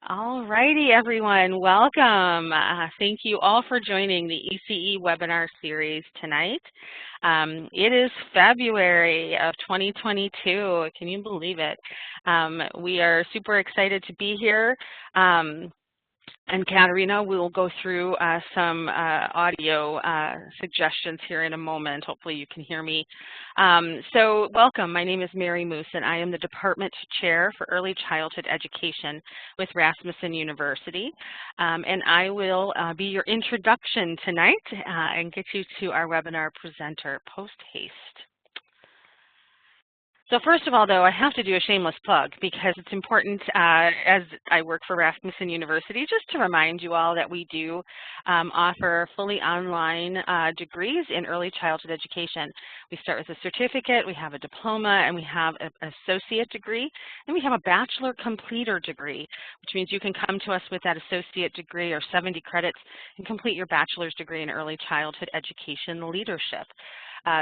All righty, everyone. Welcome. Thank you all for joining the ECE webinar series tonight. It is February of 2022. Can you believe it? We are super excited to be here. And Katerina, we'll go through some audio suggestions here in a moment. Hopefully you can hear me. So welcome, my name is Mary Moose and I am the Department Chair for Early Childhood Education with Rasmussen University. And I will be your introduction tonight and get you to our webinar presenter post-haste. So first of all, though, I have to do a shameless plug because it's important as I work for Rasmussen University just to remind you all that we do offer fully online degrees in early childhood education. We start with a certificate, we have a diploma, and we have an associate degree, and we have a bachelor completer degree, which means you can come to us with that associate degree or 70 credits and complete your bachelor's degree in early childhood education leadership.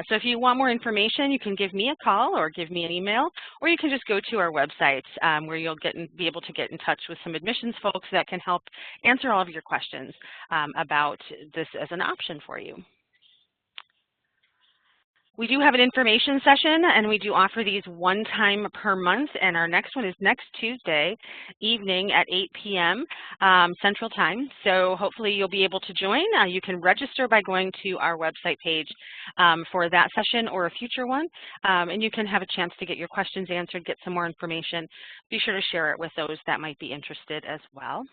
So if you want more information, you can give me a call or give me an email, or you can just go to our website where you'll be able to get in touch with some admissions folks that can help answer all of your questions about this as an option for you. We do have an information session, and we do offer these one time per month, and our next one is next Tuesday evening at 8 p.m. Central Time. So hopefully you'll be able to join. You can register by going to our website page for that session or a future one, and you can have a chance to get your questions answered, get some more information. Be sure to share it with those that might be interested as well.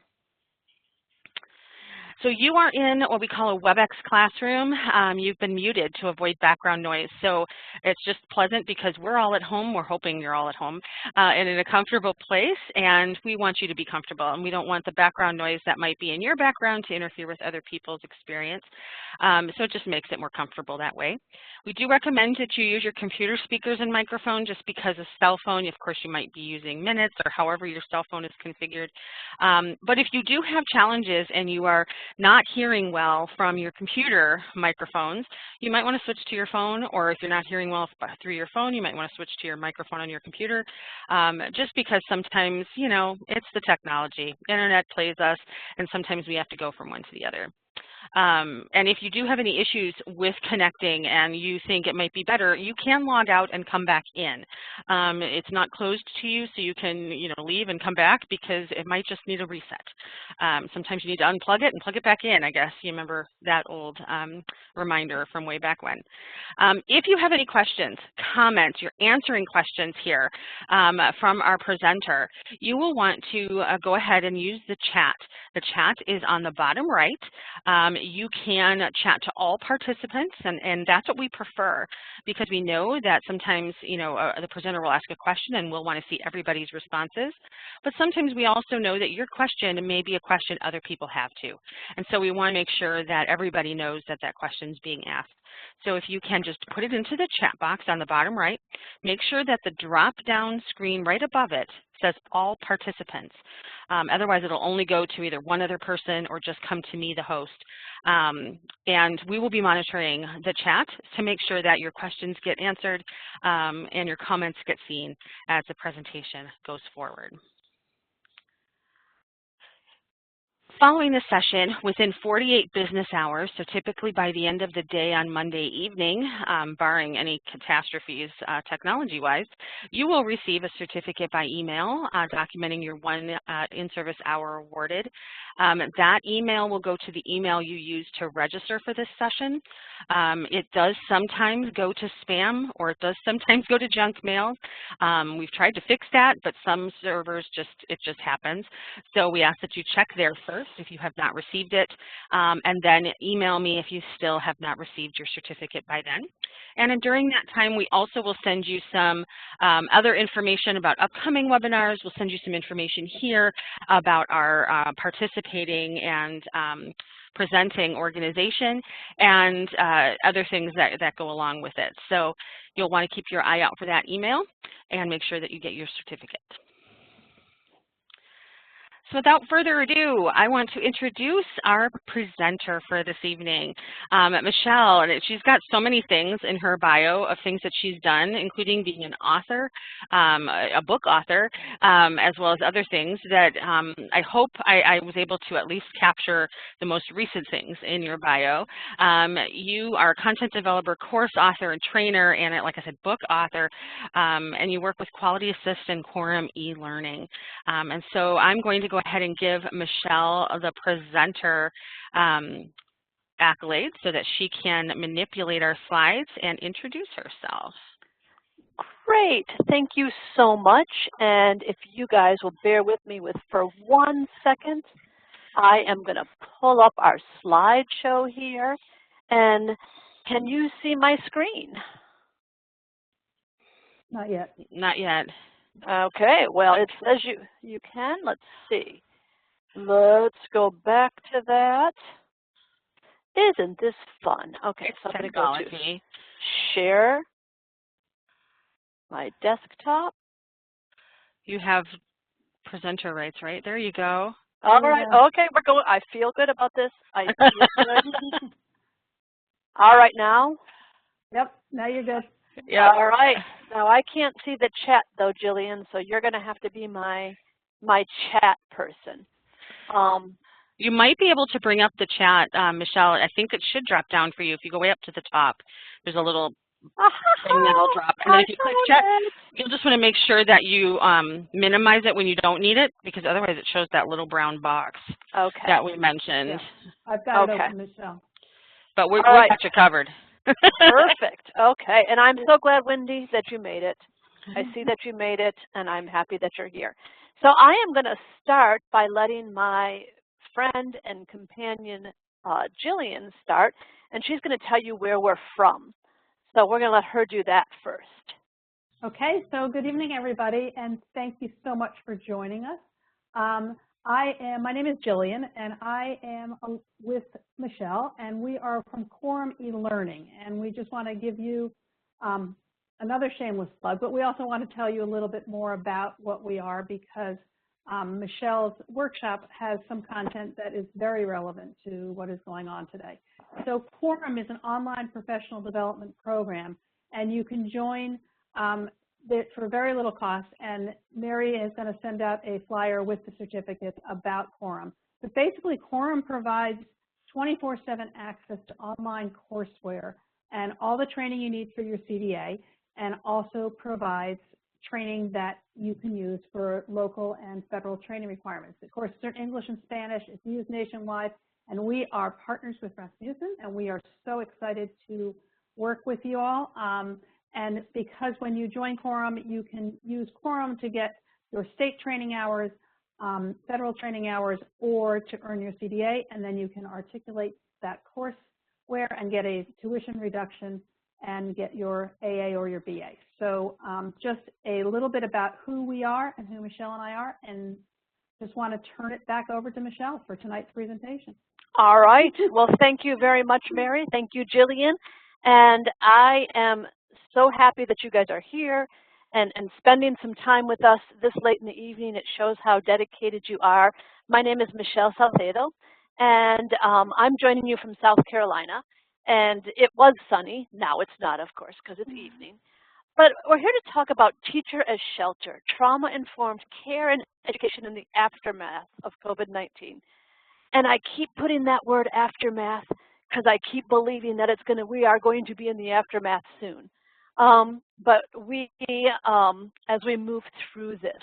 So you are in what we call a WebEx classroom. You've been muted to avoid background noise. So it's just pleasant because we're all at home. We're hoping you're all at home and in a comfortable place. And we want you to be comfortable. And we don't want the background noise that might be in your background to interfere with other people's experience. So it just makes it more comfortable that way. We do recommend that you use your computer speakers and microphone just because a cell phone, of course, you might be using minutes or however your cell phone is configured. But if you do have challenges and you are not hearing well from your computer microphones, you might want to switch to your phone, or if you're not hearing well through your phone, you might want to switch to your microphone on your computer, just because sometimes, you know, it's the technology. Internet plays us, and sometimes we have to go from one to the other. And if you do have any issues with connecting and you think it might be better, you can log out and come back in. It's not closed to you, so you can, leave and come back because it might just need a reset. Sometimes you need to unplug it and plug it back in, I guess. You remember that old reminder from way back when. If you have any questions, comments, you're answering questions here from our presenter, you will want to go ahead and use the chat. The chat is on the bottom right. You can chat to all participants, and that's what we prefer because we know that sometimes, the presenter will ask a question and we'll want to see everybody's responses. But sometimes we also know that your question may be a question other people have too. And so we want to make sure that everybody knows that that question is being asked. So if you can just put it into the chat box on the bottom right, make sure that the drop-down screen right above it says all participants. Otherwise, it'll only go to either one other person or just come to me, the host. And we will be monitoring the chat to make sure that your questions get answered and your comments get seen as the presentation goes forward. Following this session, within 48 business hours, so typically by the end of the day on Monday evening, barring any catastrophes technology-wise, you will receive a certificate by email documenting your one in-service hour awarded. That email will go to the email you used to register for this session. It does sometimes go to spam, or it does sometimes go to junk mail. We've tried to fix that, but some servers it just happens. So we ask that you check there first if you have not received it, and then email me if you still have not received your certificate by then. And during that time, we also will send you some other information about upcoming webinars. We'll send you some information here about our participating and presenting organization and other things that go along with it. So you'll want to keep your eye out for that email and make sure that you get your certificate. So without further ado, I want to introduce our presenter for this evening, Michelle. And she's got so many things in her bio of things that she's done, including being an author, a book author, as well as other things that I hope I was able to at least capture the most recent things in your bio. You are a content developer, course author, and trainer, and like I said, book author, and you work with Quality Assist and Quorum eLearning. And so I'm going to go ahead and give Michelle the presenter accolade so that she can manipulate our slides and introduce herself. Great, thank you so much. And if you guys will bear with me for 1 second, I am going to pull up our slideshow here. And can you see my screen? Not yet. Not yet. Okay, well, it says you can. Let's see. Let's go back to that. Isn't this fun? Okay, so I'm going to go to share my desktop. You have presenter rights, right? There you go. All right, okay, we're going. I feel good about this. I feel good. All right, now? Yep, now you're good. Yeah. All right. Now I can't see the chat though, Jillian, so you're going to have to be my chat person. You might be able to bring up the chat, Michelle. I think it should drop down for you. If you go way up to the top, there's a little thing that'll drop. And then if you click chat, you'll just want to make sure that you minimize it when you don't need it, because otherwise it shows that little brown box that we mentioned. Yeah. I've got it open, Michelle. But we got you covered. Perfect. Okay. And I'm so glad, Wendy, that you made it. I see that you made it, and I'm happy that you're here. So I am going to start by letting my friend and companion, Jillian, start, and she's going to tell you where we're from. So we're going to let her do that first. Okay. So good evening, everybody, and thank you so much for joining us. My name is Jillian, and I am with Michelle, and we are from Quorum eLearning, and we just want to give you another shameless plug, but we also want to tell you a little bit more about what we are, because Michelle's workshop has some content that is very relevant to what is going on today. So Quorum is an online professional development program, and you can join for very little cost, and Mary is going to send out a flyer with the certificates about Quorum. But basically, Quorum provides 24/7 access to online courseware and all the training you need for your CDA, and also provides training that you can use for local and federal training requirements. The courses are in English and Spanish. It's used nationwide, and we are partners with Rasmussen, and we are so excited to work with you all. And because when you join Quorum, you can use Quorum to get your state training hours, federal training hours, or to earn your CDA, and then you can articulate that courseware and get a tuition reduction and get your AA or your BA. So just a little bit about who we are and who Michelle and I are, and just want to turn it back over to Michelle for tonight's presentation. All right. Well, thank you very much, Mary. Thank you, Jillian. And I am so happy that you guys are here and spending some time with us this late in the evening. It shows how dedicated you are. My name is Michelle Sacedo, and I'm joining you from South Carolina. And it was sunny. Now it's not, of course, because it's evening. But we're here to talk about Teacher as Shelter, trauma-informed care and education in the aftermath of COVID-19. And I keep putting that word aftermath because I keep believing that we are going to be in the aftermath soon. But as we move through this,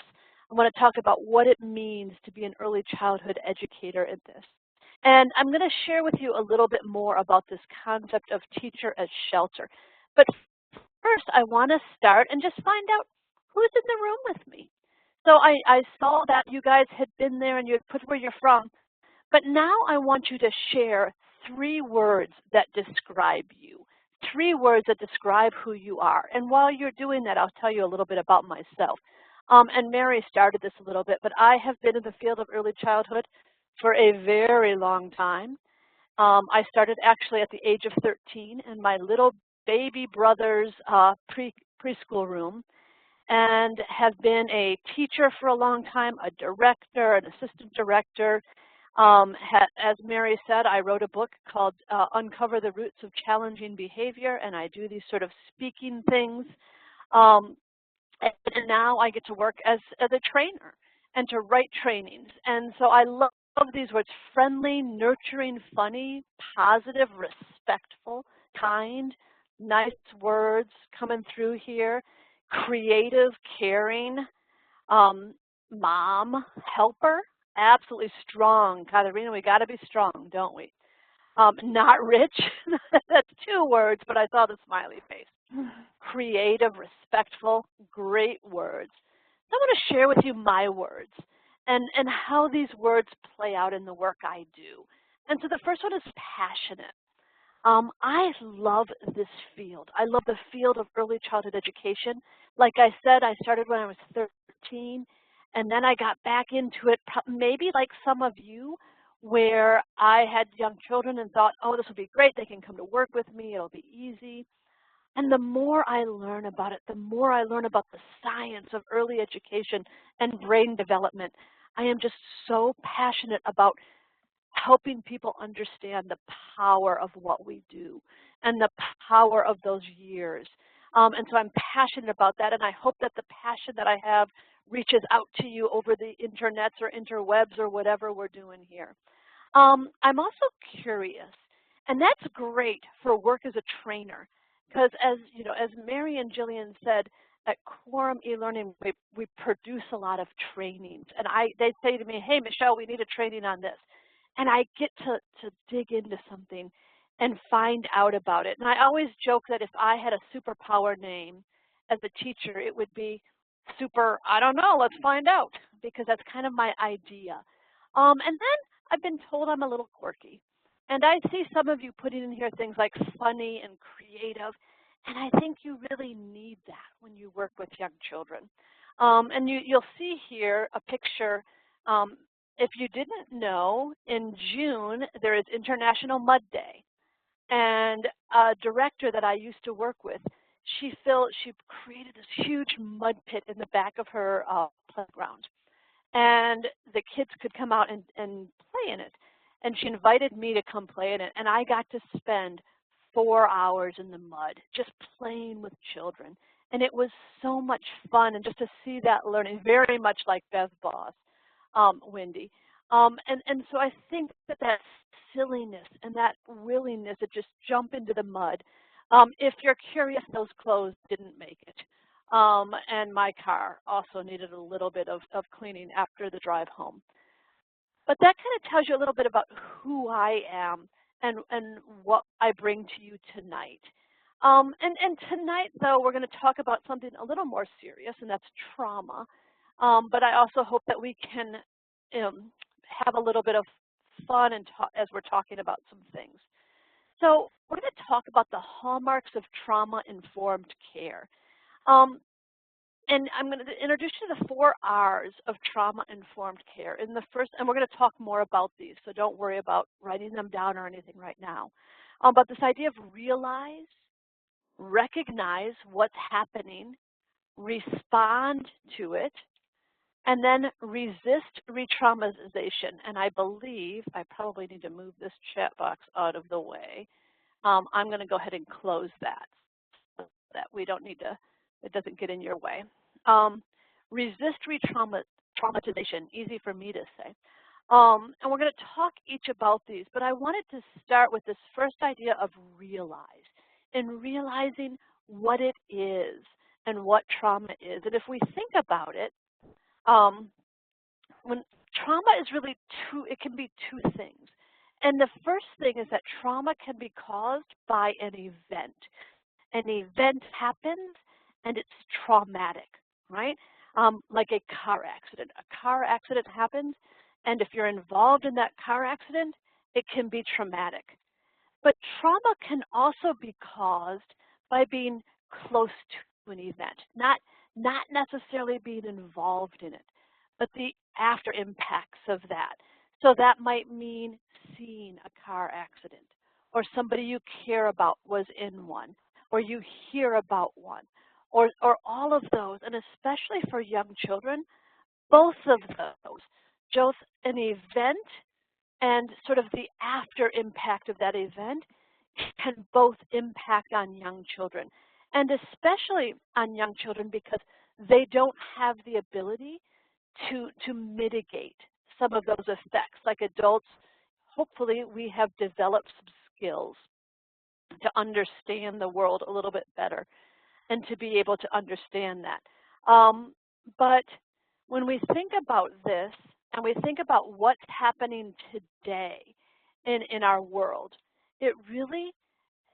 I want to talk about what it means to be an early childhood educator in this. And I'm going to share with you a little bit more about this concept of teacher as shelter. But first, I want to start and just find out who's in the room with me. So I saw that you guys had been there and you had put where you're from. But now I want you to share 3 words that describe you. 3 words that describe who you are. And while you're doing that, I'll tell you a little bit about myself. And Mary started this a little bit, but I have been in the field of early childhood for a very long time. I started actually at the age of 13 in my little baby brother's preschool room. and have been a teacher for a long time, a director, an assistant director. As Mary said, I wrote a book called Uncover the Roots of Challenging Behavior, and I do these sort of speaking things. And now I get to work as a trainer and to write trainings. And so I love these words: friendly, nurturing, funny, positive, respectful, kind, nice words coming through here, creative, caring, mom, helper, absolutely strong. Katerina, we got to be strong, don't we? Not rich, that's 2 words, but I saw the smiley face. Creative, respectful, great words. I want to share with you my words and how these words play out in the work I do. And so the first one is passionate. I love this field. I love the field of early childhood education. Like I said, I started when I was 13, and then I got back into it, maybe like some of you, where I had young children and thought, oh, this will be great. They can come to work with me. It'll be easy. And the more I learn about it, the more I learn about the science of early education and brain development. I am just so passionate about helping people understand the power of what we do and the power of those years. And so I'm passionate about that, and I hope that the passion that I have reaches out to you over the internets or interwebs or whatever we're doing here. I'm also curious, and that's great for work as a trainer, because as you know, as Mary and Jillian said, at Quorum eLearning, we produce a lot of trainings, and they say to me, hey, Michelle, we need a training on this. And I get to dig into something and find out about it. And I always joke that if I had a superpower name as a teacher, it would be super, I don't know, let's find out, because that's kind of my idea. And then I've been told I'm a little quirky. And I see some of you putting in here things like funny and creative, and I think you really need that when you work with young children. And you'll see here a picture. If you didn't know, in June, there is International Mud Day. And a director that I used to work with, she created this huge mud pit in the back of her playground. And the kids could come out and play in it. And she invited me to come play in it. And I got to spend 4 hours in the mud just playing with children. And it was so much fun. And just to see that learning, very much like Bev Boss. Wendy. And so I think that silliness and that willingness to just jump into the mud. If you're curious, those clothes didn't make it. And my car also needed a little bit of cleaning after the drive home. But that kind of tells you a little bit about who I am and what I bring to you tonight. And tonight, though, we're going to talk about something a little more serious, and that's trauma. But I also hope that we can have a little bit of fun as we're talking about some things. So we're going to talk about the hallmarks of trauma-informed care. And I'm going to introduce you to the 4 R's of trauma-informed care. And we're going to talk more about these, so don't worry about writing them down or anything right now. But this idea of realize, recognize what's happening, respond to it, and then resist re-traumatization. And I believe I probably need to move this chat box out of the way. I'm going to go ahead and close that so that we don't need to, it doesn't get in your way. Resist re-traumatization, easy for me to say. And we're going to talk each about these, but I wanted to start with this first idea of realize, and realizing what it is and what trauma is. And if we think about it, when trauma is really it can be 2 things. And the first thing is that trauma can be caused by an event. An event happens and it's traumatic, right? Like a car accident. A car accident happens, and if you're involved in that car accident, it can be traumatic. But trauma can also be caused by being close to an event, not necessarily being involved in it, but the after impacts of that. So that might mean seeing a car accident, or somebody you care about was in one, or you hear about one, or all of those, and especially for young children, both of those, both an event and sort of the after impact of that event can both impact on young children, and especially on young children because they don't have the ability to mitigate some of those effects. Like adults, hopefully we have developed some skills to understand the world a little bit better and to be able to understand that. But when we think about this and we think about what's happening today in our world, it really,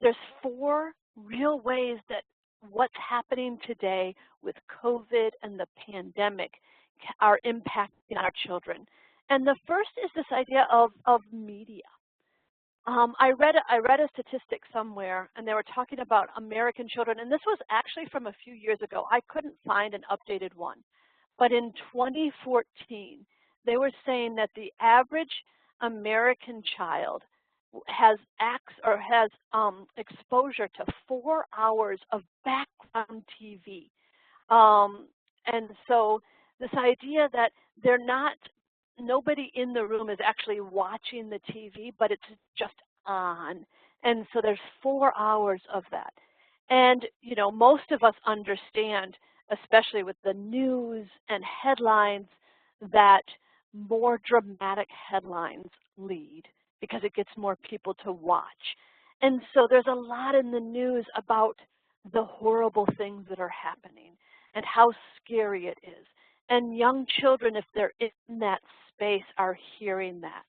there's 4 real ways that what's happening today with COVID and the pandemic are impacting our children. And the first is this idea of media. I read a statistic somewhere, and they were talking about American children, and this was actually from a few years ago. I couldn't find an updated one. But in 2014, they were saying that the average American child has exposure to 4 hours of background TV. And so this idea that nobody in the room is actually watching the TV, but it's just on. And so there's 4 hours of that. And, you know, most of us understand, especially with the news and headlines, that more dramatic headlines lead because it gets more people to watch. And so there's a lot in the news about the horrible things that are happening and how scary it is. And young children, if they're in that space, are hearing that.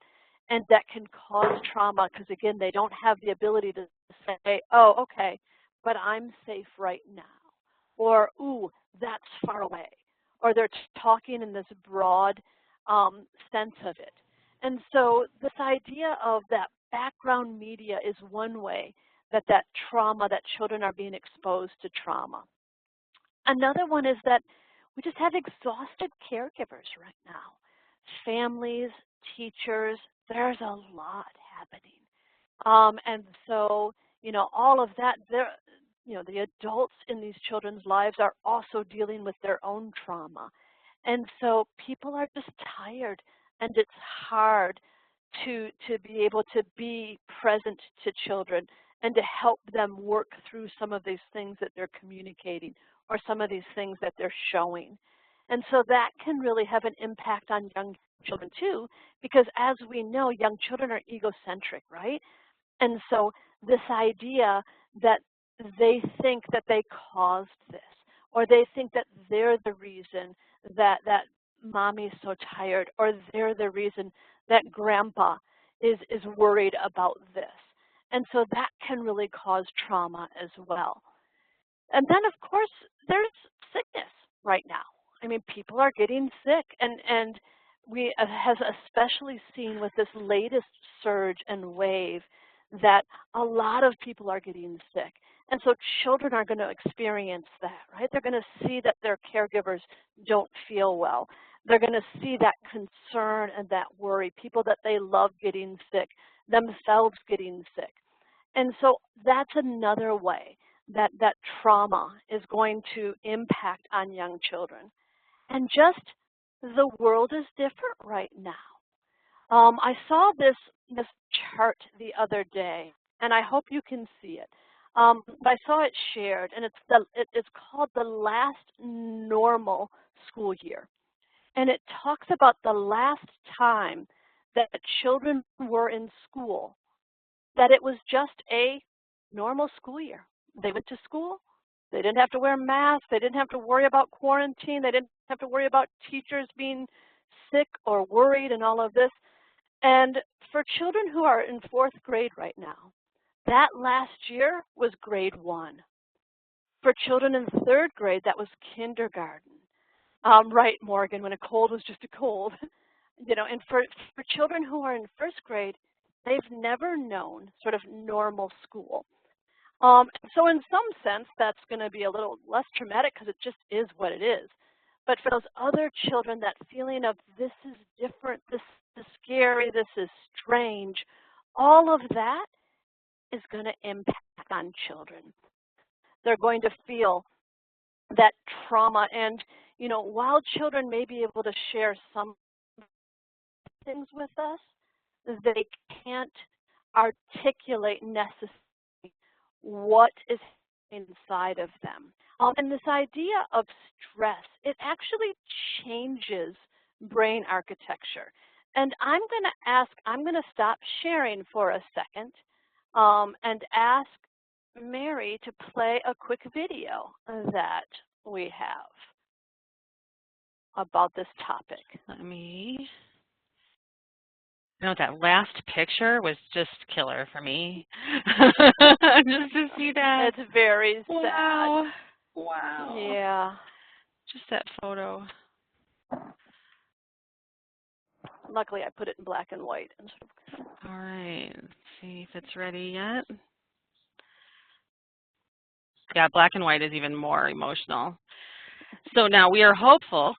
And that can cause trauma because, again, they don't have the ability to say, oh, okay, but I'm safe right now. Or, ooh, that's far away. Or they're talking in this broad sense of it. And so this idea of that background media is one way that trauma, that children are being exposed to trauma. Another one is that we just have exhausted caregivers right now. Families, teachers, there's a lot happening. And so, you know, all of that, you know, the adults in these children's lives are also dealing with their own trauma. And so people are just tired, and it's hard to be able to be present to children and to help them work through some of these things that they're communicating or some of these things that they're showing. And so that can really have an impact on young children too, because as we know, young children are egocentric, right? And so this idea that they think that they caused this, or they think that they're the reason that mommy's so tired, or they're the reason that grandpa is worried about this. And so that can really cause trauma as well. And then, of course, there's sickness right now. I mean, people are getting sick, and we have especially seen with this latest surge and wave that a lot of people are getting sick. And so children are going to experience that, right? They're going to see that their caregivers don't feel well. They're going to see that concern and that worry, people that they love getting sick, themselves getting sick. And so that's another way that trauma is going to impact on young children. And just the world is different right now. I saw this chart the other day, and I hope you can see it. But I saw it shared, and it's called the last normal school year. And it talks about the last time that children were in school, that it was just a normal school year. They went to school. They didn't have to wear masks. They didn't have to worry about quarantine. They didn't have to worry about teachers being sick or worried and all of this. And for children who are in 4th grade right now, that last year was grade 1. For children in 3rd grade, that was kindergarten. Right, Morgan, when a cold was just a cold. You know, and for children who are in 1st grade, they've never known sort of normal school. So in some sense, that's going to be a little less traumatic because it just is what it is. But for those other children, that feeling of this is different, this is scary, this is strange, all of that is going to impact on children. They're going to feel that trauma. And, you know, while children may be able to share some things with us, they can't articulate necessarily what is inside of them. And this idea of stress, it actually changes brain architecture. And I'm going to stop sharing for a second and ask Mary to play a quick video that we have about this topic. Let me. You know, that last picture was just killer for me. Just to see that. It's very sad. Wow. Wow. Yeah. Just that photo. Luckily, I put it in black and white. All right. Let's see if it's ready yet. Yeah, black and white is even more emotional. So now we are hopeful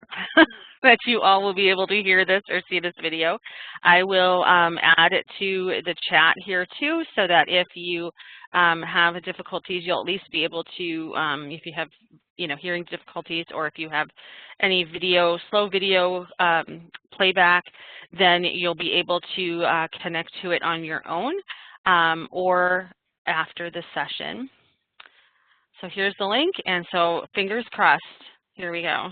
that you all will be able to hear this or see this video. I will add it to the chat here too, so that if you have difficulties, you'll at least be able to, if you have, you know, hearing difficulties, or if you have any video, slow video playback, then you'll be able to connect to it on your own or after the session. So here's the link, and so fingers crossed. Here we go.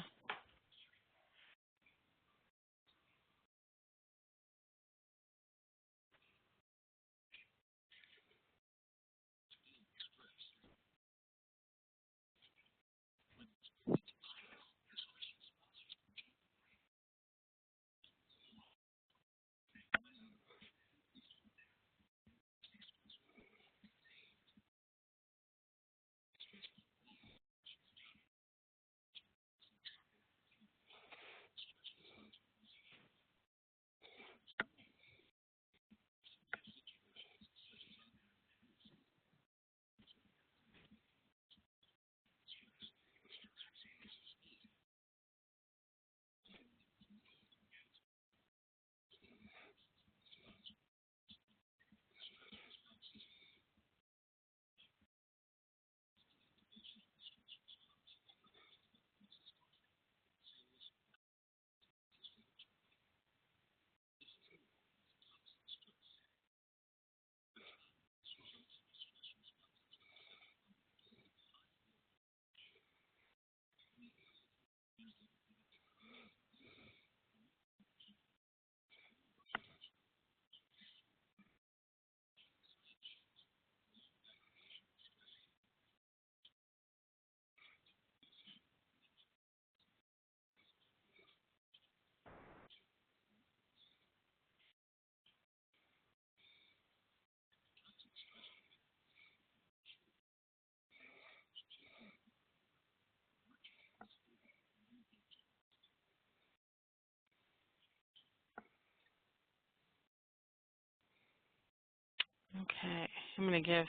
Okay, I'm going to give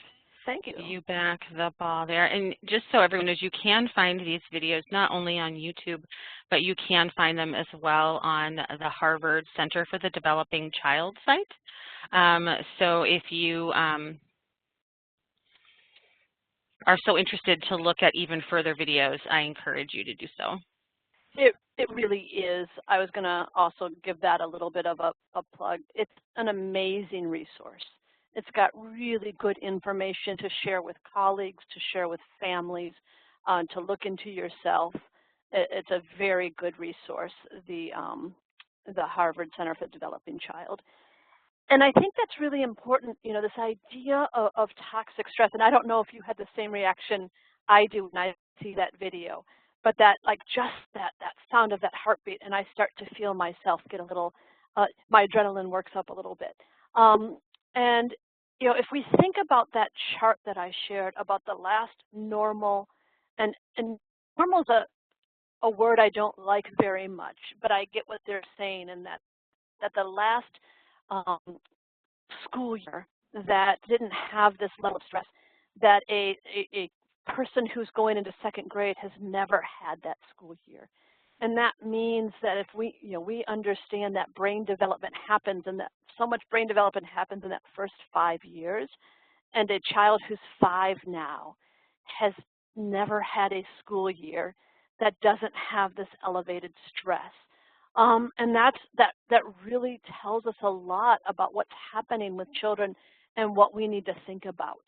you back the ball there. And just so everyone knows, you can find these videos not only on YouTube, but you can find them as well on the Harvard Center for the Developing Child site. So if you are so interested to look at even further videos, I encourage you to do so. It really is. I was going to also give that a little bit of a plug. It's an amazing resource. It's got really good information to share with colleagues, to share with families, to look into yourself. It's a very good resource, the Harvard Center for the Developing Child. And I think that's really important, you know, this idea of toxic stress. And I don't know if you had the same reaction I do when I see that video, but that, like, just that sound of that heartbeat, and I start to feel myself get a little, my adrenaline works up a little bit. And, you know, if we think about that chart that I shared about the last normal, and normal is a word I don't like very much, but I get what they're saying, and that the last school year that didn't have this level of stress, that a person who's going into second grade has never had that school year. And that means that if we, you know, we understand that brain development happens, and that so much brain development happens in that first 5 years, and a child who's 5 now has never had a school year that doesn't have this elevated stress. And that really tells us a lot about what's happening with children and what we need to think about.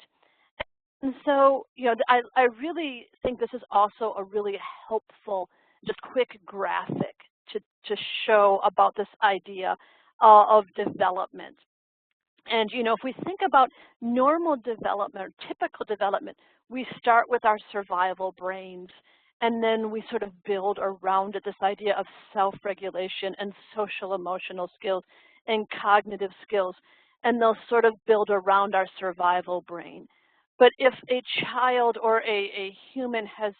And so, I really think this is also a really helpful, just quick graphic to show about this idea of development. And, if we think about normal development or typical development, we start with our survival brains, and then we sort of build around it this idea of self-regulation and social emotional skills and cognitive skills, and they'll sort of build around our survival brain. But if a child or a human has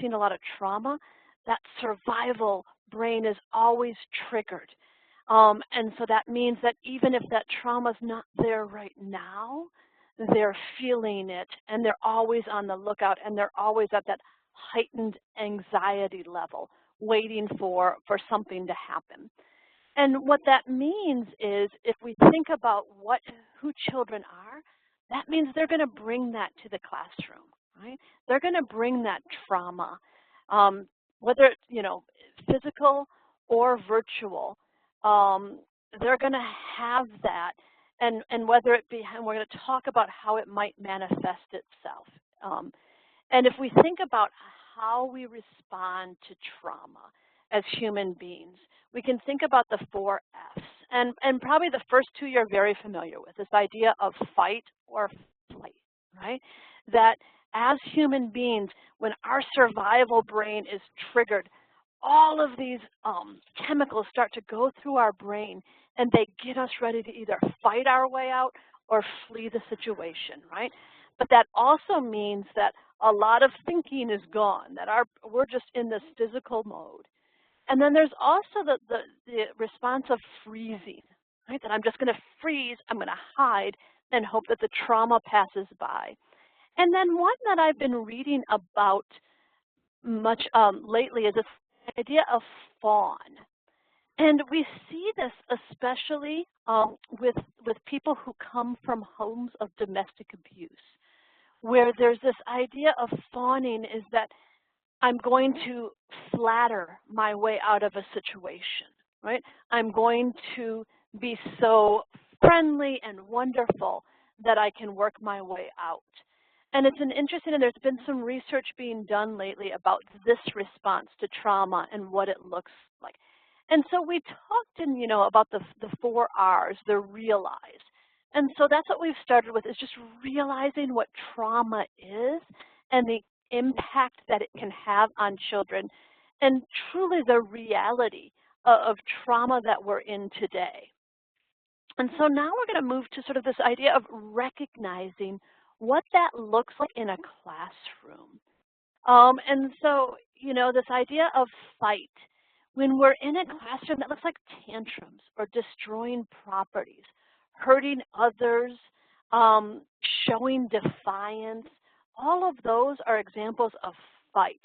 seen a lot of trauma, that survival brain is always triggered. And so that means that even if that trauma is not there right now, they're feeling it, and they're always on the lookout, and they're always at that heightened anxiety level, waiting for something to happen. And what that means is, if we think about who children are, that means they're going to bring that to the classroom, right? They're going to bring that trauma, whether it's, physical or virtual. They're going to have that, and whether it be, and we're going to talk about how it might manifest itself. And if we think about how we respond to trauma as human beings, we can think about the 4 F's. And probably the first 2 you're very familiar with, this idea of fight or flight, right? That as human beings, when our survival brain is triggered, all of these chemicals start to go through our brain, and they get us ready to either fight our way out or flee the situation, right? But that also means that a lot of thinking is gone, that we're just in this physical mode. And then there's also the response of freezing, right? That I'm just going to freeze, I'm going to hide, and hope that the trauma passes by. And then one that I've been reading about much lately is this idea of fawn. And we see this especially with people who come from homes of domestic abuse, where there's this idea of fawning is that I'm going to flatter my way out of a situation, right? I'm going to be so friendly and wonderful that I can work my way out. And it's an interesting, and there's been some research being done lately about this response to trauma and what it looks like. And so we talked about the 4 R's, the realize. And so that's what we've started with, is just realizing what trauma is and the impact that it can have on children, and truly the reality of trauma that we're in today. And so now we're going to move to sort of this idea of recognizing what that looks like in a classroom. And so, this idea of fight, when we're in a classroom, that looks like tantrums or destroying properties, hurting others, showing defiance. All of those are examples of fight.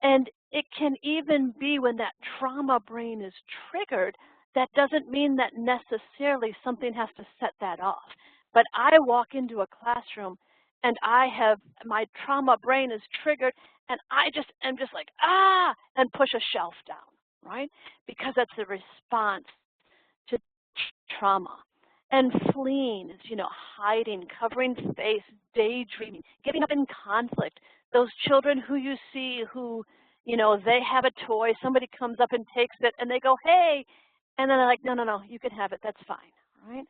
And it can even be when that trauma brain is triggered, that doesn't mean that necessarily something has to set that off. But I walk into a classroom and my trauma brain is triggered, and I just am just like, and push a shelf down, right? Because that's the response to trauma. And fleeing is, hiding, covering face, daydreaming, giving up in conflict. Those children who you see who, they have a toy, somebody comes up and takes it, and they go, hey, and then they're like, no, you can have it, that's fine, right?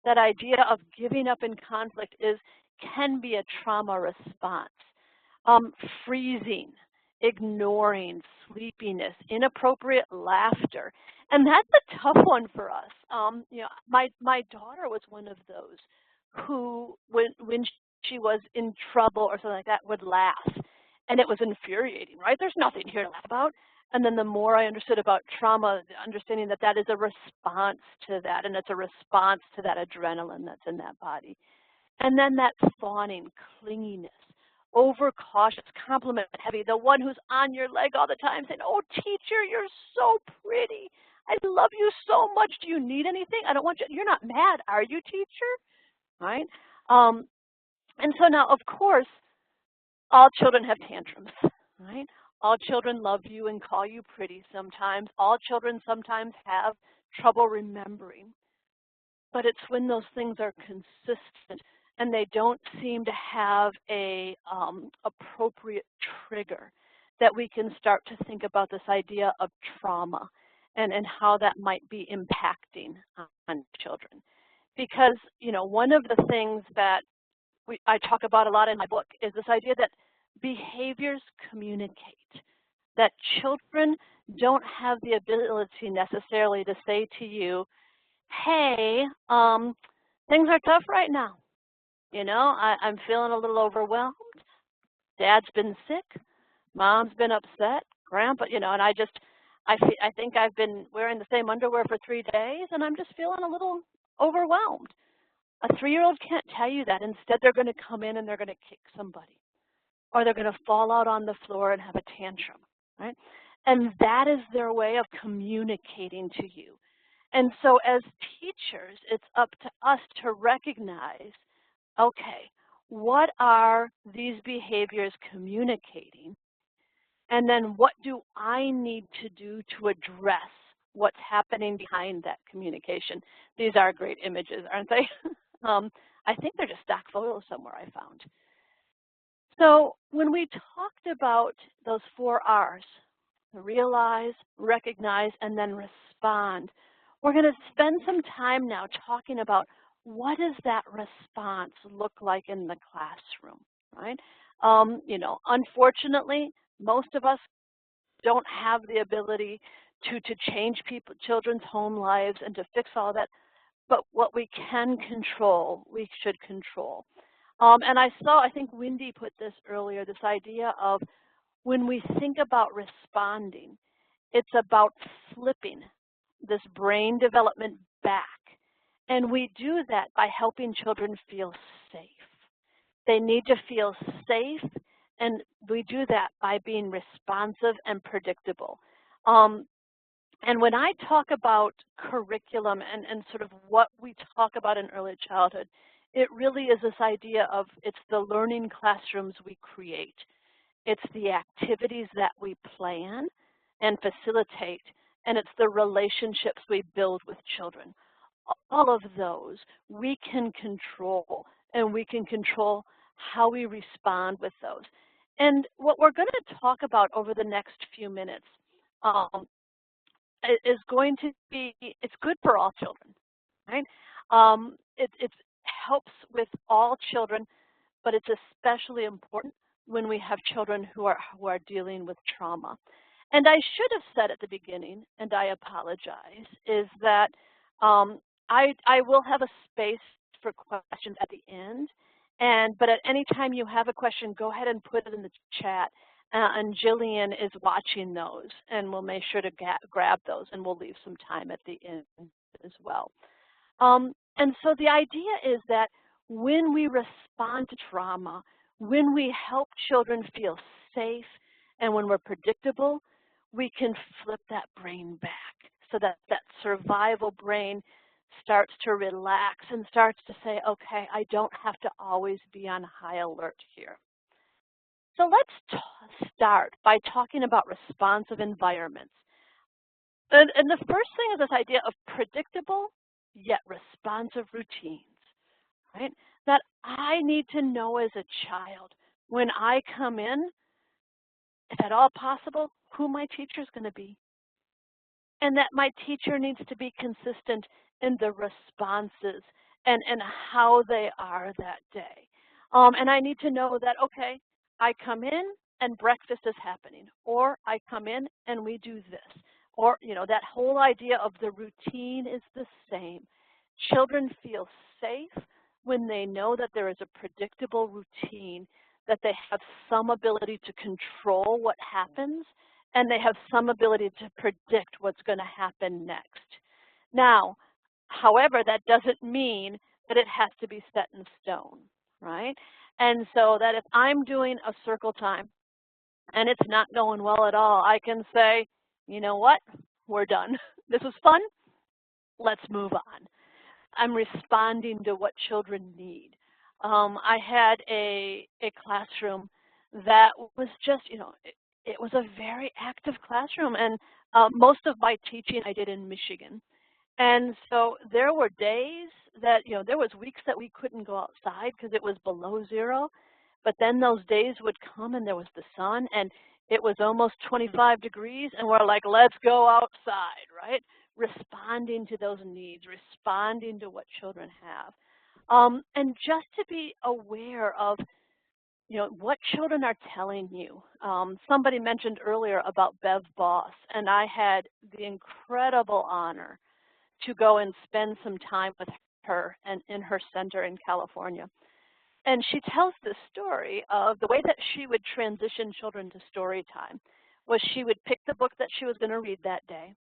That idea of giving up in conflict can be a trauma response. Freezing, ignoring, sleepiness, inappropriate laughter. And that's a tough one for us. My daughter was one of those who, when she was in trouble or something like that, would laugh. And it was infuriating, right? There's nothing here to laugh about. And then the more I understood about trauma, understanding that that is a response to that, and it's a response to that adrenaline that's in that body. And then that fawning, clinginess, overcautious, compliment heavy, the one who's on your leg all the time saying, oh, teacher, you're so pretty. I love you so much. Do you need anything? I don't want you. You're not mad, are you, teacher? Right? And so now, of course, all children have tantrums, right? All children love you and call you pretty sometimes. All children sometimes have trouble remembering. But it's when those things are consistent and they don't seem to have a appropriate trigger that we can start to think about this idea of trauma and how that might be impacting on children. Because, you know, one of the things that I talk about a lot in my book is this idea that behaviors communicate, that children don't have the ability necessarily to say to you, hey, things are tough right now. You know, I'm feeling a little overwhelmed. Dad's been sick. Mom's been upset. Grandpa, you know, and I think I've been wearing the same underwear for 3 days, and I'm just feeling a little overwhelmed. A 3-year-old can't tell you that. Instead, they're going to come in and they're going to kick somebody, or they're going to fall out on the floor and have a tantrum, right? And that is their way of communicating to you. And so as teachers, it's up to us to recognize, okay, what are these behaviors communicating? And then what do I need to do to address what's happening behind that communication? These are great images, aren't they? I think they're just stock photos somewhere I found. So when we talked about those 4 R's, realize, recognize, and then respond, we're going to spend some time now talking about what does that response look like in the classroom, right? You know, unfortunately, most of us don't have the ability to change children's home lives and to fix all that, but what we can control, we should control. And I think Wendy put this earlier, this idea of when we think about responding, it's about flipping this brain development back. And we do that by helping children feel safe. They need to feel safe, and we do that by being responsive and predictable. And when I talk about curriculum and sort of what we talk about in early childhood, it really is this idea of it's the learning classrooms we create. It's the activities that we plan and facilitate, and it's the relationships we build with children. All of those we can control, and we can control how we respond with those. And what we're going to talk about over the next few minutes is going to be, it's good for all children, right? It helps with all children, but it's especially important when we have children who are dealing with trauma. And I should have said at the beginning, and I apologize, is that I will have a space for questions at the end. But at any time you have a question, go ahead and put it in the chat. And Jillian is watching those, and we'll make sure to grab those, and we'll leave some time at the end as well. And so the idea is that when we respond to trauma, when we help children feel safe, and when we're predictable, we can flip that brain back so that that survival brain starts to relax and starts to say, okay, I don't have to always be on high alert here. So let's start by talking about responsive environments. And the first thing is this idea of predictable yet responsive routines, right? That I need to know as a child when I come in, if at all possible, who my teacher is going to be. And that my teacher needs to be consistent in the responses and how they are that day. And I need to know that, okay, I come in and breakfast is happening, or I come in and we do this, or, you know, that whole idea of the routine is the same. Children feel safe when they know that there is a predictable routine, that they have some ability to control what happens, and they have some ability to predict what's going to happen next. Now, however, that doesn't mean that it has to be set in stone, right? And so that if I'm doing a circle time and it's not going well at all, I can say, you know what, we're done. This was fun, let's move on. I'm responding to what children need. I had a classroom that was just, it was a very active classroom. And most of my teaching I did in Michigan. And so there were days that, there was weeks that we couldn't go outside because it was below zero. But then those days would come and there was the sun and it was almost 25 degrees and we're like, let's go outside, right? Responding to those needs, responding to what children have. And just to be aware of, what children are telling you. Somebody mentioned earlier about Bev Boss, and I had the incredible honor to go and spend some time with her and in her center in California. And she tells this story of the way that she would transition children to story time was she would pick the book that she was going to read that day,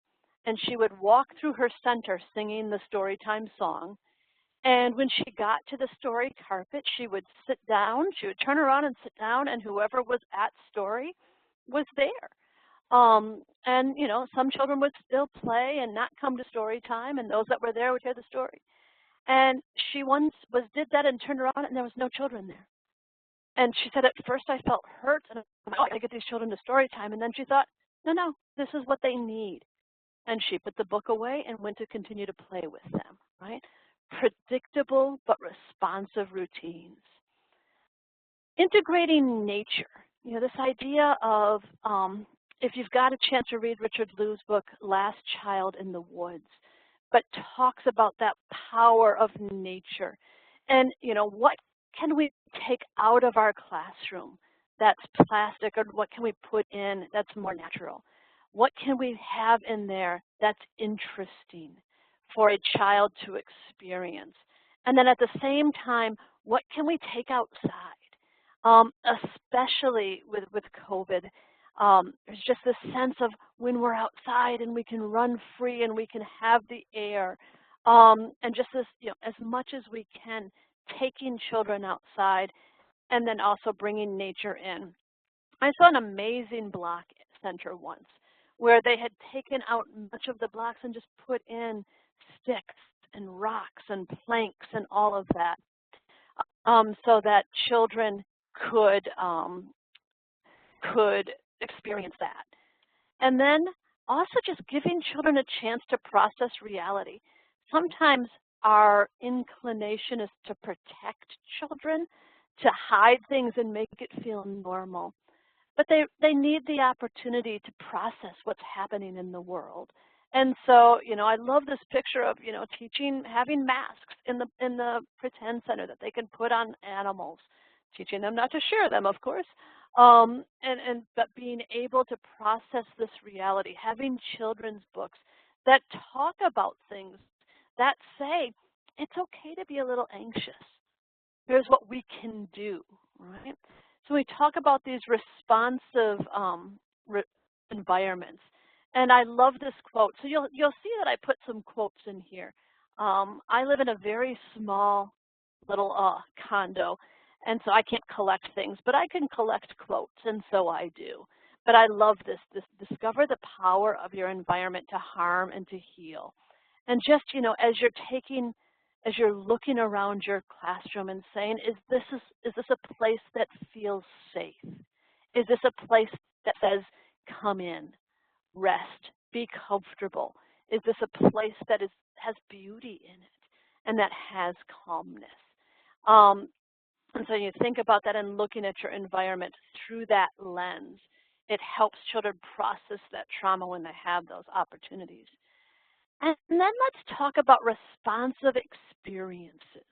and she would walk through her center singing the story time song. And when she got to the story carpet, she would sit down, she would turn around and sit down, and whoever was at story was there. And, some children would still play and not come to story time, and those that were there would hear the story. And she once did that and turned around, and there was no children there. And she said, at first I felt hurt, and I got to get these children to story time. And then she thought, no, this is what they need. And she put the book away and went to continue to play with them, right? Predictable but responsive routines. Integrating nature. This idea of, if you've got a chance to read Richard Lou's book, Last Child in the Woods, but talks about that power of nature. And, what can we take out of our classroom that's plastic, or what can we put in that's more natural? What can we have in there that's interesting for a child to experience? And then at the same time, what can we take outside? Especially with COVID, there's just this sense of when we're outside and we can run free and we can have the air. And just this, as much as we can, taking children outside and then also bringing nature in. I saw an amazing block center once where they had taken out much of the blocks and just put in sticks and rocks and planks and all of that, so that children could experience that. And then also just giving children a chance to process reality. Sometimes our inclination is to protect children, to hide things and make it feel normal. But they need the opportunity to process what's happening in the world. And so, I love this picture of, teaching, having masks in the pretend center that they can put on animals, teaching them not to share them, of course, but being able to process this reality, having children's books that talk about things that say, it's okay to be a little anxious. Here's what we can do, right? So we talk about these responsive environments. And I love this quote. So you'll see that I put some quotes in here. I live in a very small little condo, and so I can't collect things, but I can collect quotes, and so I do. But I love this discover the power of your environment to harm and to heal. And just, as you're looking around your classroom and saying, is this a place that feels safe? Is this a place that says, come in, rest, be comfortable? Is this a place that has beauty in it and that has calmness? And so you think about that and looking at your environment through that lens, it helps children process that trauma when they have those opportunities. And then let's talk about responsive experiences,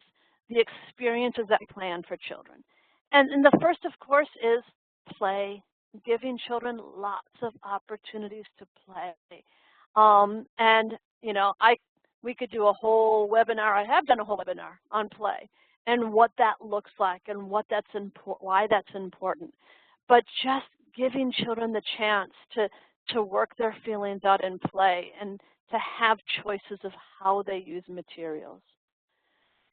the experiences that we plan for children. And the first, of course, is play, giving children lots of opportunities to play. We could do a whole webinar. I have done a whole webinar on play and what that looks like and why that's important. But just giving children the chance to work their feelings out in play and to have choices of how they use materials.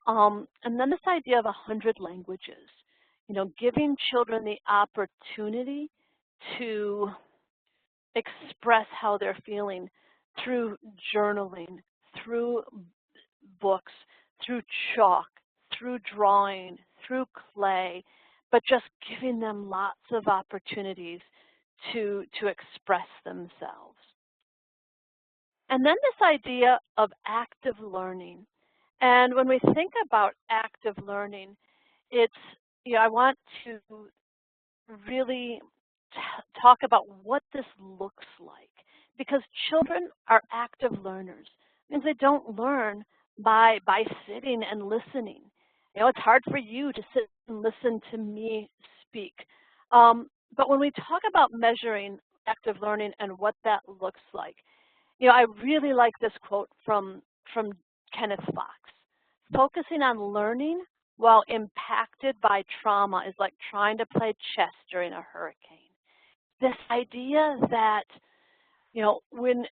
And then this idea of 100 languages, giving children the opportunity to express how they're feeling through journaling, through books, through chalk, through drawing, through clay, but just giving them lots of opportunities to express themselves. And then this idea of active learning. And when we think about active learning, it's, I want to really talk about what this looks like, because children are active learners. It means they don't learn by sitting and listening. It's hard for you to sit and listen to me speak. But when we talk about measuring active learning and what that looks like, I really like this quote from Kenneth Fox. Focusing on learning while impacted by trauma is like trying to play chess during a hurricane. This idea that, when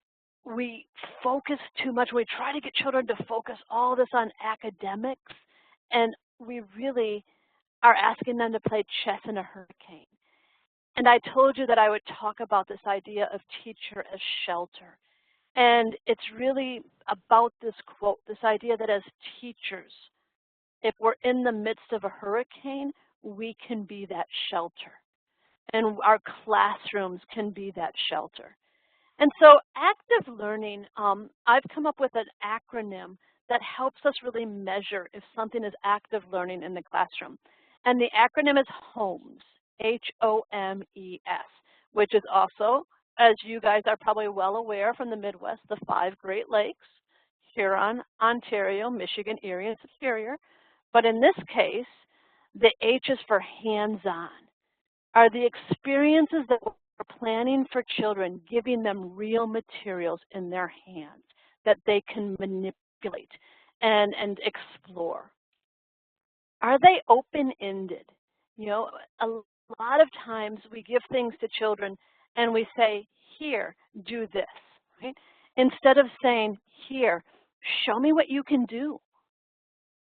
we focus too much, we try to get children to focus all this on academics, and we really are asking them to play chess in a hurricane. And I told you that I would talk about this idea of teacher as shelter. And it's really about this quote, this idea that as teachers, if we're in the midst of a hurricane, we can be that shelter. And our classrooms can be that shelter. And so active learning, I've come up with an acronym that helps us really measure if something is active learning in the classroom. And the acronym is HOMES, HOMES, which is also, as you guys are probably well aware from the Midwest, the 5 Great Lakes, Huron, Ontario, Michigan, Erie, and Superior. But in this case, the H is for hands-on. Are the experiences that we're planning for children giving them real materials in their hands that they can manipulate and explore? Are they open-ended? A lot of times we give things to children and we say, here, do this, right? Instead of saying, here, show me what you can do.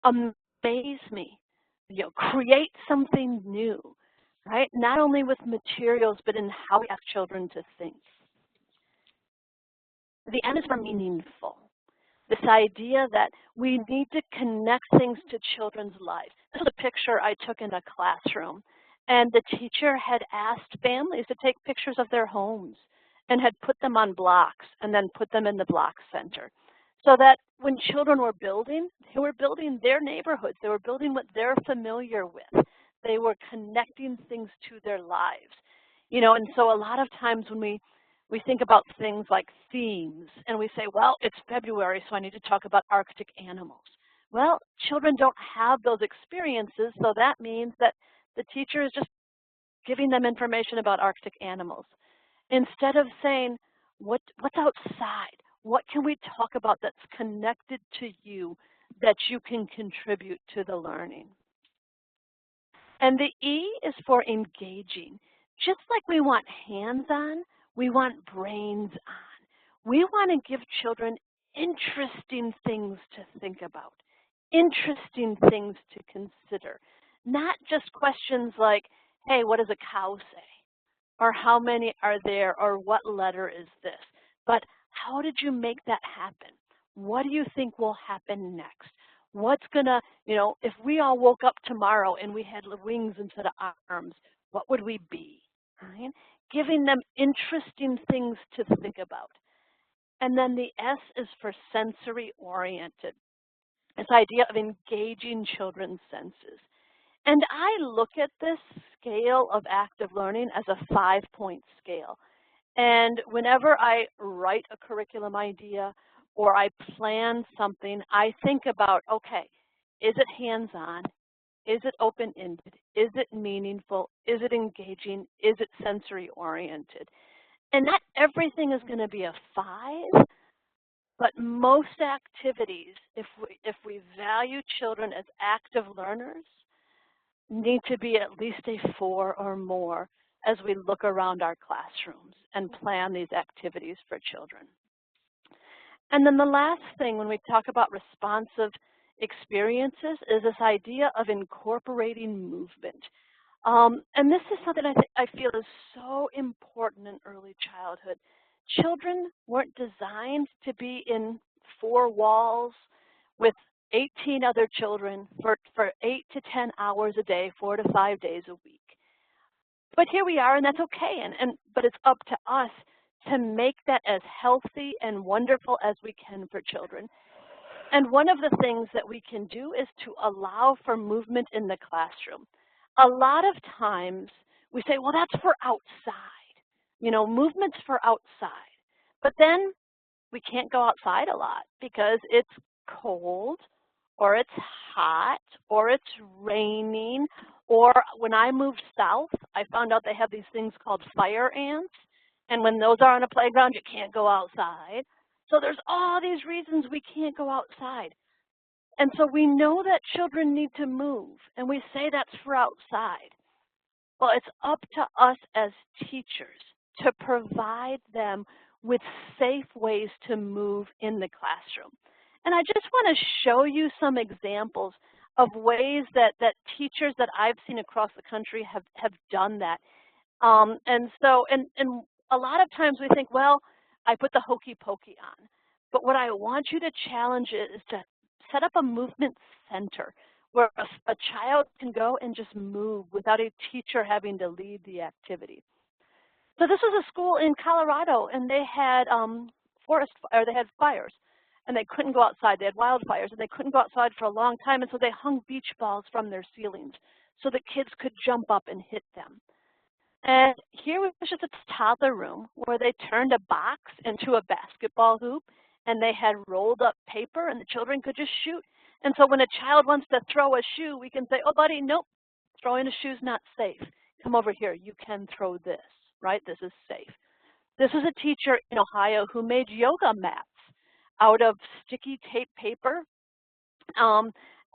Amaze me. Create something new, right? Not only with materials, but in how we ask children to think. The N is for meaningful. This idea that we need to connect things to children's lives. This is a picture I took in a classroom, and the teacher had asked families to take pictures of their homes and had put them on blocks and then put them in the block center. So that when children were building, they were building their neighborhoods. They were building what they're familiar with. They were connecting things to their lives. And so a lot of times when we think about things like themes and we say, well, it's February, so I need to talk about Arctic animals. Well, children don't have those experiences, so that means that the teacher is just giving them information about Arctic animals. Instead of saying, what's outside? What can we talk about that's connected to you that you can contribute to the learning? And the E is for engaging. Just like we want hands-on, we want brains on. We want to give children interesting things to think about, interesting things to consider. Not just questions like, hey, what does a cow say? Or how many are there? Or what letter is this? But how did you make that happen? What do you think will happen next? What's gonna, if we all woke up tomorrow and we had wings instead of arms, what would we be? Right? Giving them interesting things to think about. And then the S is for sensory oriented. This idea of engaging children's senses. And I look at this scale of active learning as a 5-point scale. And whenever I write a curriculum idea or I plan something, I think about, okay, is it hands-on? Is it open-ended? Is it meaningful? Is it engaging? Is it sensory-oriented? And not everything is going to be a 5, but most activities, if we value children as active learners, need to be at least a 4 or more as we look around our classrooms and plan these activities for children. And then the last thing when we talk about responsive experiences is this idea of incorporating movement. And this is something I feel is so important in early childhood. Children weren't designed to be in 4 walls with 18 other children for 8 to 10 hours a day, 4 to 5 days a week. But here we are, and that's okay. But it's up to us to make that as healthy and wonderful as we can for children. And one of the things that we can do is to allow for movement in the classroom. A lot of times we say, well, that's for outside. You know, movement's for outside. But then we can't go outside a lot because it's cold, or it's hot, or it's raining, or when I moved south, I found out they have these things called fire ants, and when those are on a playground, you can't go outside. So there's all these reasons we can't go outside. And so we know that children need to move, and we say that's for outside. Well, it's up to us as teachers to provide them with safe ways to move in the classroom. And I just want to show you some examples of ways that teachers that I've seen across the country have done that. And a lot of times we think, well, I put the hokey pokey on. But what I want you to challenge is to set up a movement center where a child can go and just move without a teacher having to lead the activity. So this was a school in Colorado, and they had they had fires, and they couldn't go outside. They had wildfires, and they couldn't go outside for a long time, and so they hung beach balls from their ceilings so the kids could jump up and hit them. And here was just a toddler room where they turned a box into a basketball hoop, and they had rolled up paper, and the children could just shoot. And so when a child wants to throw a shoe, we can say, oh, buddy, nope, throwing a shoe's not safe. Come over here. You can throw this, right? This is safe. This was a teacher in Ohio who made yoga mats out of sticky tape paper.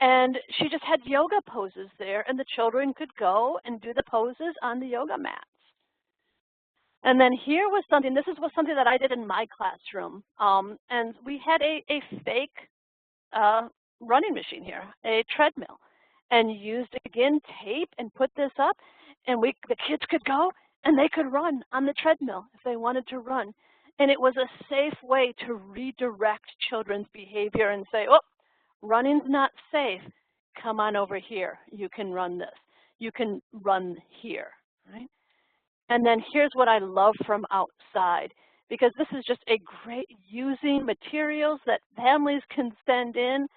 And she just had yoga poses there, and the children could go and do the poses on the yoga mats. And then here was something, this was something that I did in my classroom. And we had a fake running machine here, a treadmill, and used, again, tape and put this up. And the kids could go and they could run on the treadmill if they wanted to run. And it was a safe way to redirect children's behavior and say, oh, running's not safe. Come on over here. You can run this. You can run here, right? And then here's what I love from outside, because this is just a great using materials that families can send in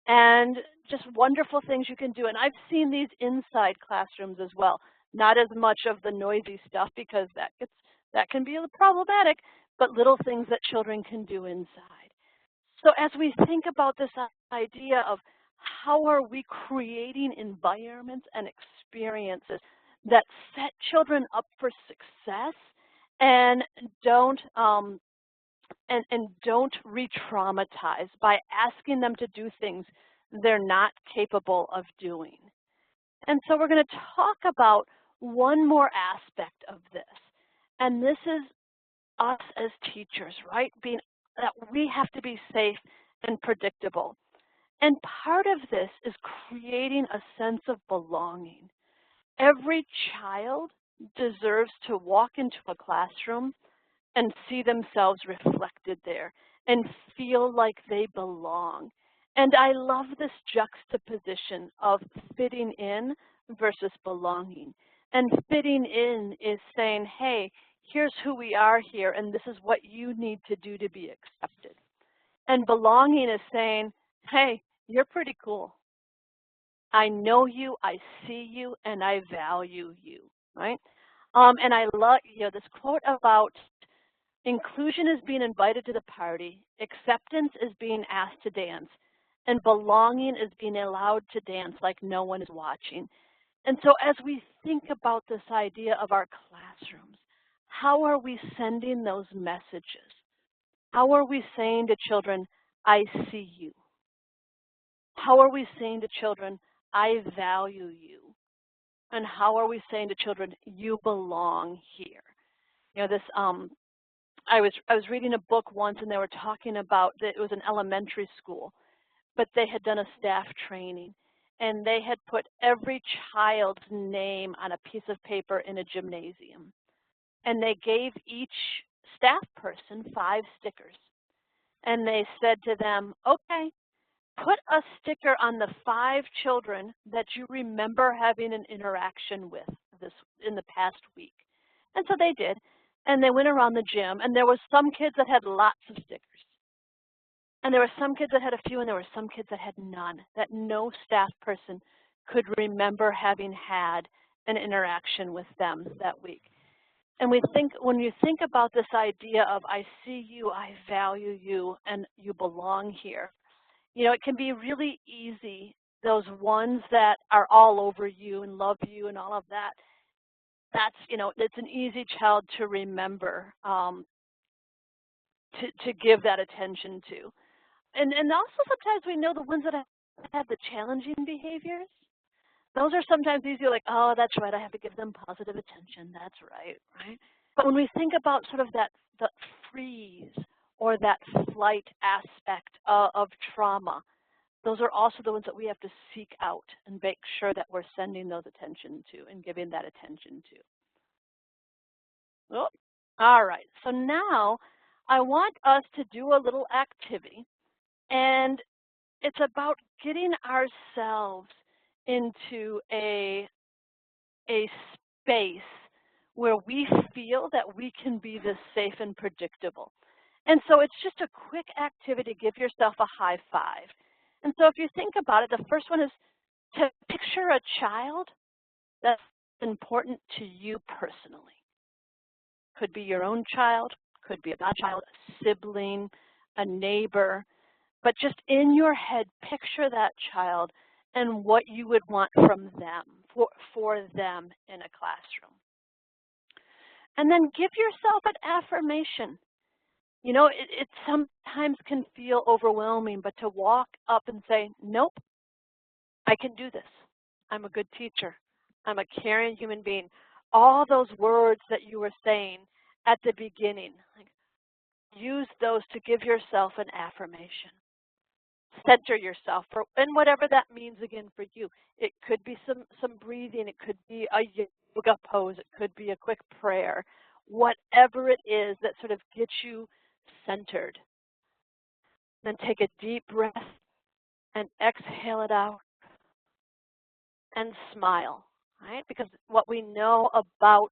and just wonderful things you can do. And I've seen these inside classrooms as well. Not as much of the noisy stuff because that can be a little problematic, but little things that children can do inside. So as we think about this idea of how are we creating environments and experiences that set children up for success and don't re-traumatize by asking them to do things they're not capable of doing. And so we're going to talk about one more aspect of this, and this is us as teachers, right? That we have to be safe and predictable. And part of this is creating a sense of belonging. Every child deserves to walk into a classroom and see themselves reflected there and feel like they belong. And I love this juxtaposition of fitting in versus belonging. And fitting in is saying, hey, here's who we are here, and this is what you need to do to be accepted. And belonging is saying, hey, you're pretty cool. I know you, I see you, and I value you, right? And I love, this quote about inclusion is being invited to the party, acceptance is being asked to dance, and belonging is being allowed to dance like no one is watching. And so as we think about this idea of our classrooms, how are we sending those messages? How are we saying to children, I see you? How are we saying to children, I value you? And how are we saying to children, you belong here? I was reading a book once, and they were talking about that it was an elementary school, but they had done a staff training, and they had put every child's name on a piece of paper in a gymnasium. And they gave each staff person 5 stickers. And they said to them, okay, put a sticker on the 5 children that you remember having an interaction with in the past week. And so they did. And they went around the gym, and there was some kids that had lots of stickers. And there were some kids that had a few, and there were some kids that had none, that no staff person could remember having had an interaction with them that week. And when you think about this idea of I see you, I value you, and you belong here, you know, it can be really easy, those ones that are all over you and love you and all of that, that's, you know, it's an easy child to remember, to give that attention to. And also sometimes we know the ones that have the challenging behaviors. Those are sometimes easy, like, oh, that's right, I have to give them positive attention. That's right, right? But when we think about sort of the freeze or that flight aspect of trauma, those are also the ones that we have to seek out and make sure that we're sending those attention to and giving that attention to. Oh, all right, so now I want us to do a little activity, and it's about getting ourselves into a space where we feel that we can be this safe and predictable. And so it's just a quick activity. Give yourself a high five. And so if you think about it, the first one is to picture a child that's important to you personally. Could be your own child, could be a godchild, a sibling, a neighbor. But just in your head, picture that child and what you would want from them, for them in a classroom. And then give yourself an affirmation. You know, it sometimes can feel overwhelming, but to walk up and say, nope, I can do this. I'm a good teacher. I'm a caring human being. All those words that you were saying at the beginning, like, use those to give yourself an affirmation. Center yourself, and whatever that means again for you. It could be some breathing, it could be a yoga pose, it could be a quick prayer. Whatever it is that sort of gets you centered. Then take a deep breath and exhale it out and smile, right? Because what we know about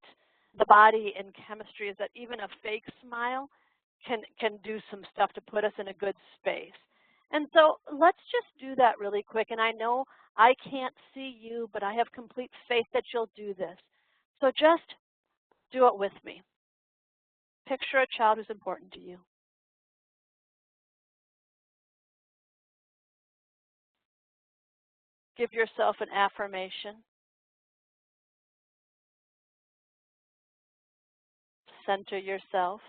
the body and chemistry is that even a fake smile can do some stuff to put us in a good space. And so let's just do that really quick. And I know I can't see you, but I have complete faith that you'll do this. So just do it with me. Picture a child who's important to you. Give yourself an affirmation. Center yourself.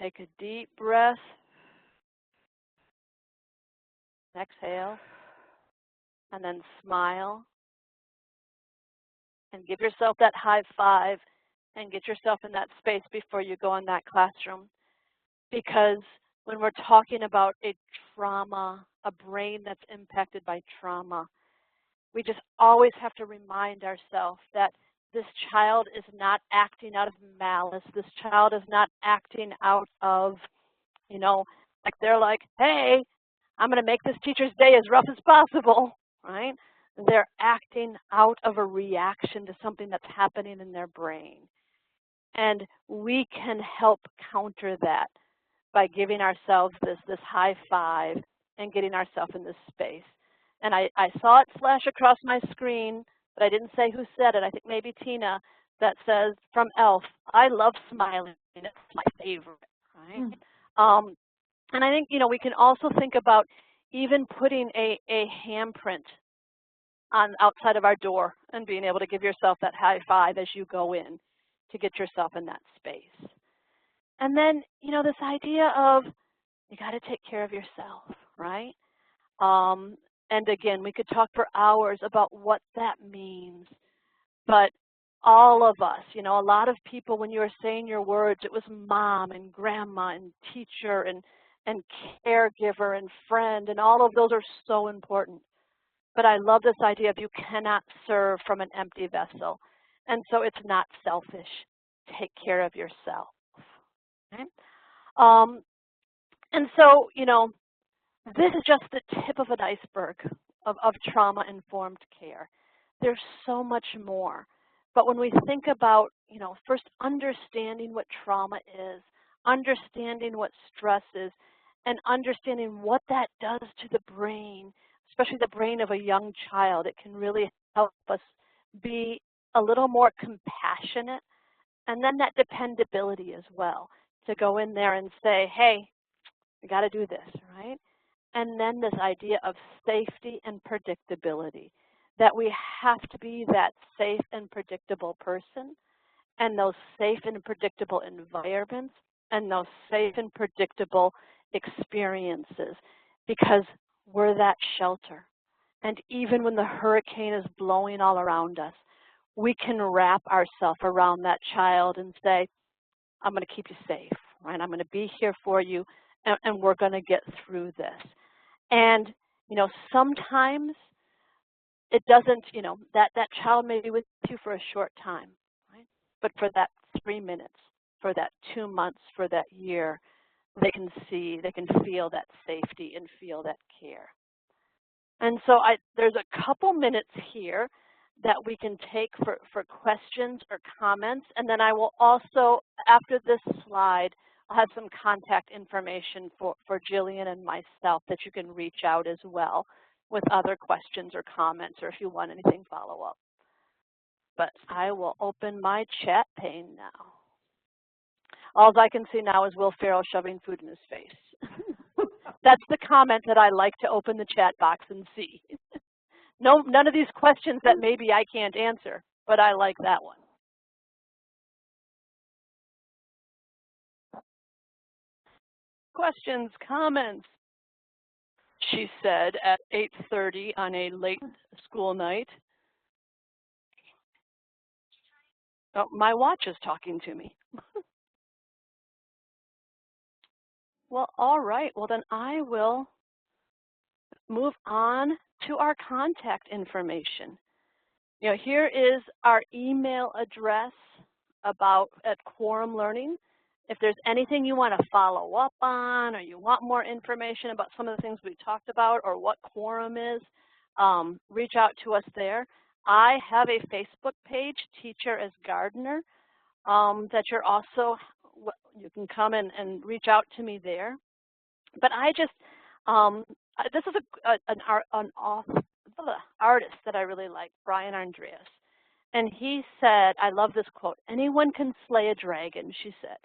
Take a deep breath. Exhale. And then smile. And give yourself that high five and get yourself in that space before you go in that classroom. Because when we're talking about a trauma, a brain that's impacted by trauma, we just always have to remind ourselves that this child is not acting out of malice. This child is not acting out of, you know, like they're like, hey, I'm going to make this teacher's day as rough as possible, right? They're acting out of a reaction to something that's happening in their brain. And we can help counter that by giving ourselves this high five and getting ourselves in this space. And I saw it flash across my screen, but I didn't say who said it. I think maybe Tina, that says from ELF, I love smiling. It's my favorite, right? And I think, you know, we can also think about even putting a handprint on outside of our door and being able to give yourself that high five as you go in to get yourself in that space. And then, you know, this idea of you got to take care of yourself, right? And again, we could talk for hours about what that means. But all of us, you know, a lot of people, when you were saying your words, it was mom and grandma and teacher and caregiver and friend, and all of those are so important. But I love this idea of you cannot serve from an empty vessel. And so it's not selfish. Take care of yourself. Okay? And so, you know, this is just the tip of an iceberg of trauma-informed care. There's so much more. But when we think about, you know, first understanding what trauma is, understanding what stress is, and understanding what that does to the brain, especially the brain of a young child, it can really help us be a little more compassionate. And then that dependability as well, to go in there and say, hey, we got to do this, right? And then this idea of safety and predictability, that we have to be that safe and predictable person, and those safe and predictable environments, and those safe and predictable experiences, because we're that shelter. And even when the hurricane is blowing all around us, we can wrap ourselves around that child and say, I'm going to keep you safe, right? I'm going to be here for you, and we're going to get through this. And, you know, sometimes it doesn't, you know, that child may be with you for a short time, right? But for that 3 minutes, for that 2 months, for that year, they can see, they can feel that safety and feel that care. And so there's a couple minutes here that we can take for questions or comments. And then I will also, after this slide, I'll have some contact information for Jillian and myself that you can reach out as well with other questions or comments, or if you want anything follow-up. But I will open my chat pane now. All I can see now is Will Ferrell shoving food in his face. That's the comment that I like to open the chat box and see. None of these questions that maybe I can't answer, but I like that one. Questions, comments? She said at 8:30 on a late school night. Oh, my watch is talking to me. Well, all right. Well, then I will move on to our contact information. You know, here is our email address at Quorum Learning. If there's anything you want to follow up on, or you want more information about some of the things we talked about, or what Quorum is, reach out to us there. I have a Facebook page, Teacher as Gardener, that you're also, you can come and reach out to me there. But I just, this is an artist that I really like, Brian Andreas. And he said, I love this quote, anyone can slay a dragon, she said,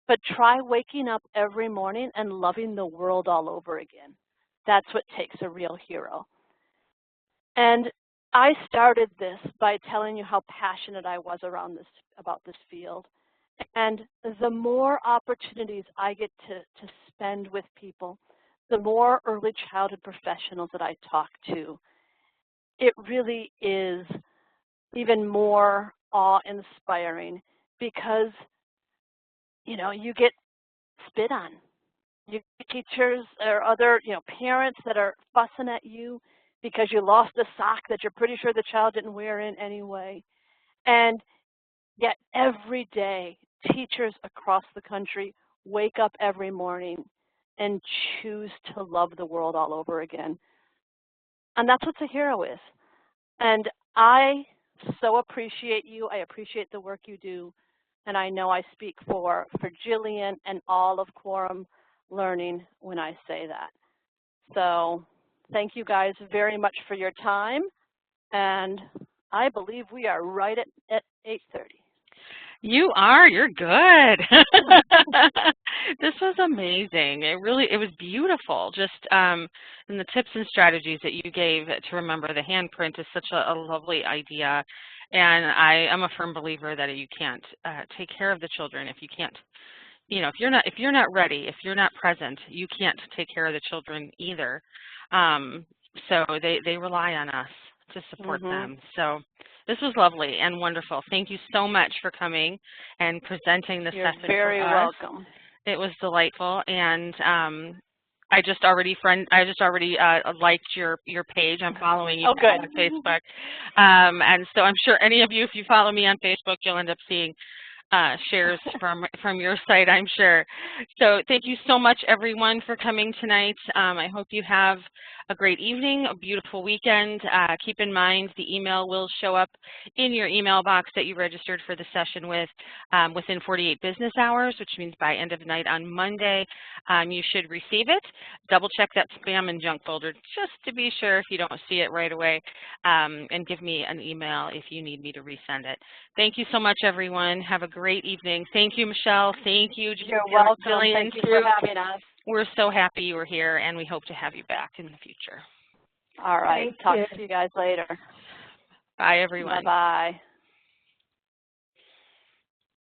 but try waking up every morning and loving the world all over again. That's what takes a real hero. And I started this by telling you how passionate I was about this field. And the more opportunities I get to spend with people, the more early childhood professionals that I talk to, it really is even more awe-inspiring, because, you know, you get spit on. You get teachers or other, you know, parents that are fussing at you because you lost a sock that you're pretty sure the child didn't wear in anyway. And yet every day, teachers across the country wake up every morning and choose to love the world all over again. And that's what a hero is. And I so appreciate you. I appreciate the work you do. And I know I speak for Jillian and all of Quorum Learning when I say that. So thank you guys very much for your time. And I believe we are right at 8:30. You are, you're good. This was amazing. It was beautiful. Just and the tips and strategies that you gave to remember the handprint is such a lovely idea. And I am a firm believer that you can't take care of the children if you can't, you know, if you're not ready, if you're not present, you can't take care of the children either. So they rely on us to support them. So this was lovely and wonderful. Thank you so much for coming and presenting the session for us. You're very welcome. It was delightful, and I just already liked your page. I'm following you on Facebook, and so I'm sure any of you, if you follow me on Facebook, you'll end up seeing shares from your side, I'm sure. So thank you so much, everyone, for coming tonight. I hope you have a great evening, a beautiful weekend. Keep in mind the email will show up in your email box that you registered for the session with within 48 business hours, which means by end of night on Monday, you should receive it. Double check that spam and junk folder just to be sure if you don't see it right away, and give me an email if you need me to resend it. Thank you so much, everyone. Have a great evening. Thank you, Michelle. Thank you, You're welcome. Jillian. Thank you for having us. We're so happy you were here, and we hope to have you back in the future. All right. Talk to you guys later. Bye, everyone. Bye-bye.